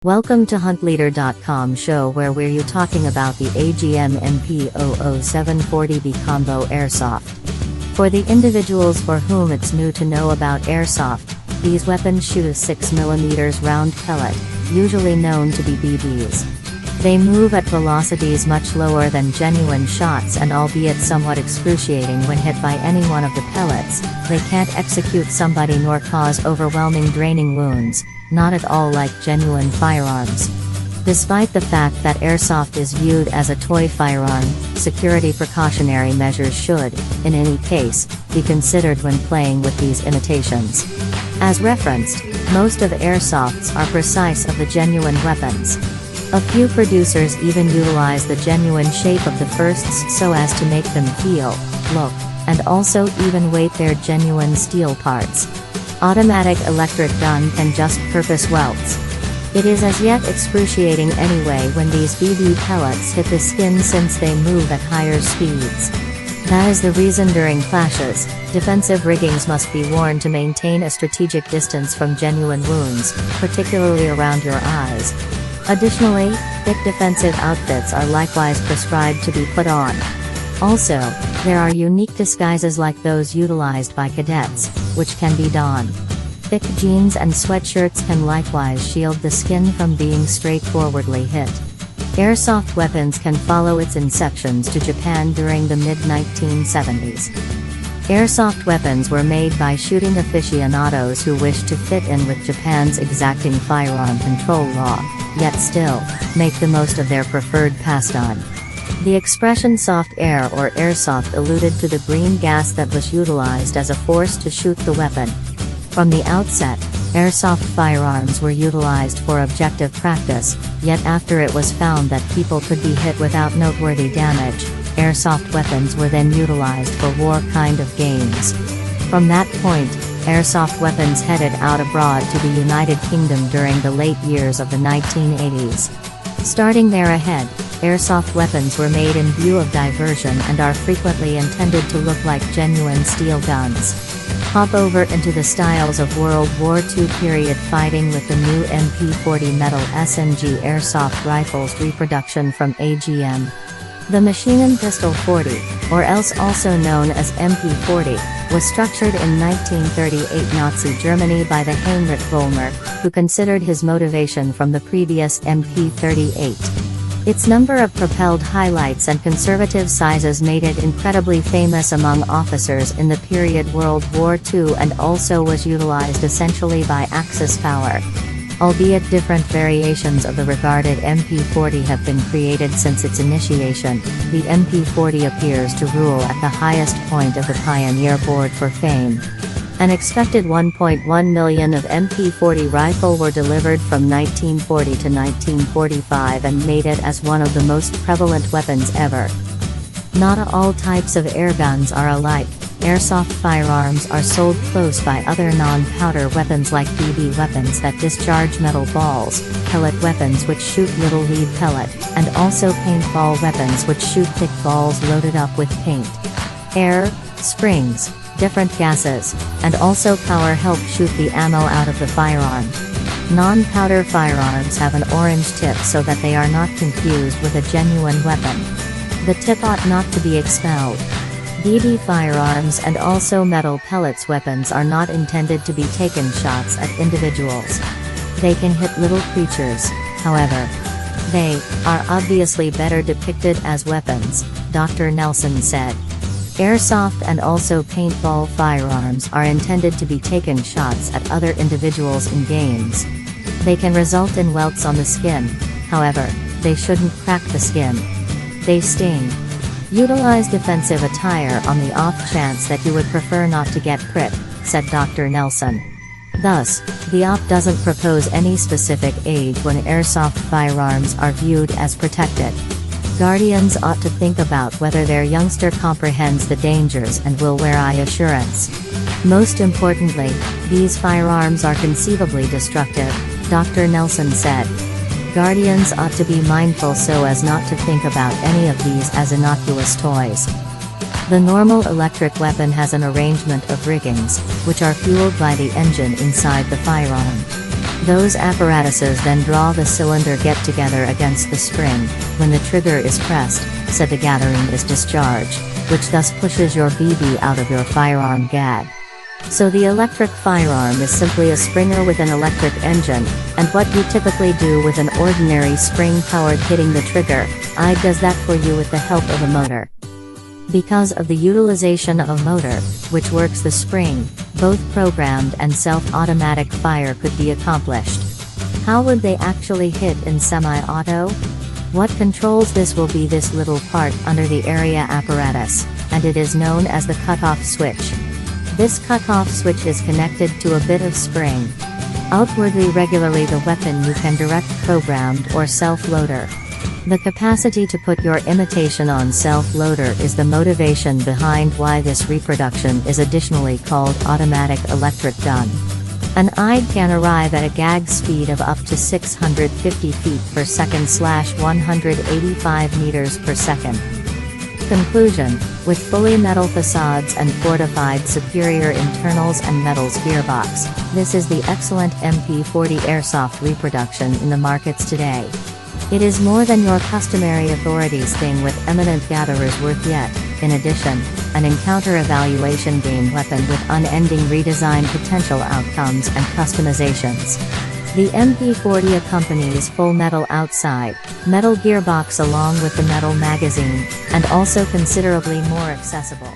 Welcome to HuntLeader.com show where we're talking about the AGM MP007 40B Combo Airsoft. For the individuals for whom it's new to know about Airsoft, these weapons shoot a 6mm round pellet, usually known to be BBs. They move at velocities much lower than genuine shots and albeit somewhat excruciating when hit by any one of the pellets, they can't execute somebody nor cause overwhelming draining wounds, not at all like genuine firearms. Despite the fact that Airsoft is viewed as a toy firearm, security precautionary measures should, in any case, be considered when playing with these imitations. As referenced, most of Airsofts are precise of the genuine weapons. A few producers even utilize the genuine shape of the firsts so as to make them feel, look, and also even weight their genuine steel parts. Automatic electric gun can just purpose welts. It is as yet excruciating anyway when these BB pellets hit the skin since they move at higher speeds. That is the reason during clashes, defensive riggings must be worn to maintain a strategic distance from genuine wounds, particularly around your eyes. Additionally, thick defensive outfits are likewise prescribed to be put on. Also, there are unique disguises like those utilized by cadets, which can be donned. Thick jeans and sweatshirts can likewise shield the skin from being straightforwardly hit. Airsoft weapons can follow its inceptions to Japan during the mid-1970s. Airsoft weapons were made by shooting aficionados who wished to fit in with Japan's exacting firearm control law, yet still, make the most of their preferred pastime. The expression soft air or airsoft alluded to the green gas that was utilized as a force to shoot the weapon. From the outset, airsoft firearms were utilized for objective practice, yet after it was found that people could be hit without noteworthy damage, airsoft weapons were then utilized for war kind of games. From that point, airsoft weapons headed out abroad to the United Kingdom during the late years of the 1980s. Starting there ahead, airsoft weapons were made in view of diversion and are frequently intended to look like genuine steel guns. Hop over into the styles of World War II period fighting with the new MP40 metal SMG airsoft rifles reproduction from AGM. The machine pistol 40, or else also known as MP40, was structured in 1938 Nazi Germany by the Heinrich Vollmer, who considered his motivation from the previous MP38. Its number of propelled highlights and conservative sizes made it incredibly famous among officers in the period World War II and also was utilized essentially by Axis power. Albeit different variations of the regarded MP40 have been created since its initiation, the MP40 appears to rule at the highest point of the pioneer board for fame. An expected 1.1 million of MP40 rifle were delivered from 1940 to 1945 and made it as one of the most prevalent weapons ever. Not all types of airguns are alike. Airsoft firearms are sold close by other non-powder weapons like BB weapons that discharge metal balls, pellet weapons which shoot little lead pellet, and also paintball weapons which shoot thick balls loaded up with paint. Air, springs, different gases, and also power help shoot the ammo out of the firearm. Non-powder firearms have an orange tip so that they are not confused with a genuine weapon. The tip ought not to be expelled. BB firearms and also metal pellets weapons are not intended to be taken shots at individuals. They can hit little creatures, however. They are obviously better depicted as weapons, Dr. Nelson said. Airsoft and also paintball firearms are intended to be taken shots at other individuals in games. They can result in welts on the skin, however, they shouldn't crack the skin. They sting. Utilize defensive attire on the off chance that you would prefer not to get pricked, said Dr. Nelson. Thus, the op doesn't propose any specific age when airsoft firearms are viewed as protected. Guardians ought to think about whether their youngster comprehends the dangers and will wear eye assurance. Most importantly, these firearms are conceivably destructive, Dr. Nelson said. Guardians ought to be mindful so as not to think about any of these as innocuous toys. The normal electric weapon has an arrangement of riggings, which are fueled by the engine inside the firearm. Those apparatuses then draw the cylinder get together against the spring. When the trigger is pressed, said the gathering is discharged, which thus pushes your BB out of your firearm gag. So the electric firearm is simply a springer with an electric engine, and what you typically do with an ordinary spring-powered hitting the trigger, I does that for you with the help of a motor. Because of the utilization of a motor, which works the spring, both programmed and self-automatic fire could be accomplished. How would they actually hit in semi-auto? What controls this will be this little part under the area apparatus, and it is known as the cutoff switch. This cutoff switch is connected to a bit of spring. Outwardly regularly the weapon you can direct programmed or self-loader. The capacity to put your imitation on self-loader is the motivation behind why this reproduction is additionally called automatic electric gun. An ID can arrive at a gag speed of up to 650 feet per second / 185 meters per second. Conclusion: with fully metal facades and fortified superior internals and metals gearbox, this is the excellent MP40 Airsoft reproduction in the markets today. It is more than your customary authorities thing with eminent gatherers worth yet, in addition, an encounter evaluation game weapon with unending redesign potential outcomes and customizations. The MP40 accompanies full metal outside, metal gearbox along with the metal magazine, and also considerably more accessible.